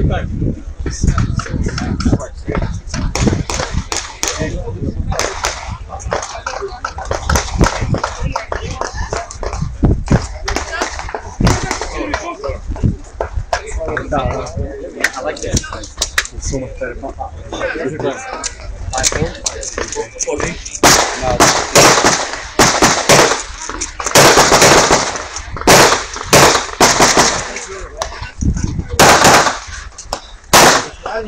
I like that. It's so much better. Where's it going? 5-4? 14? No. I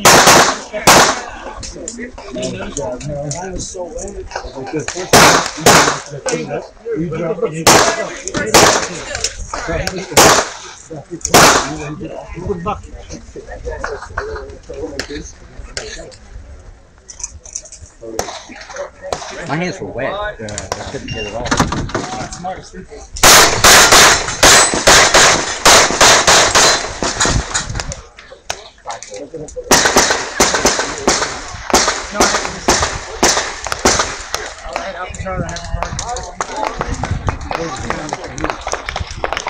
was so wet. My hands were wet. I couldn't get it off. All right, I'll try that.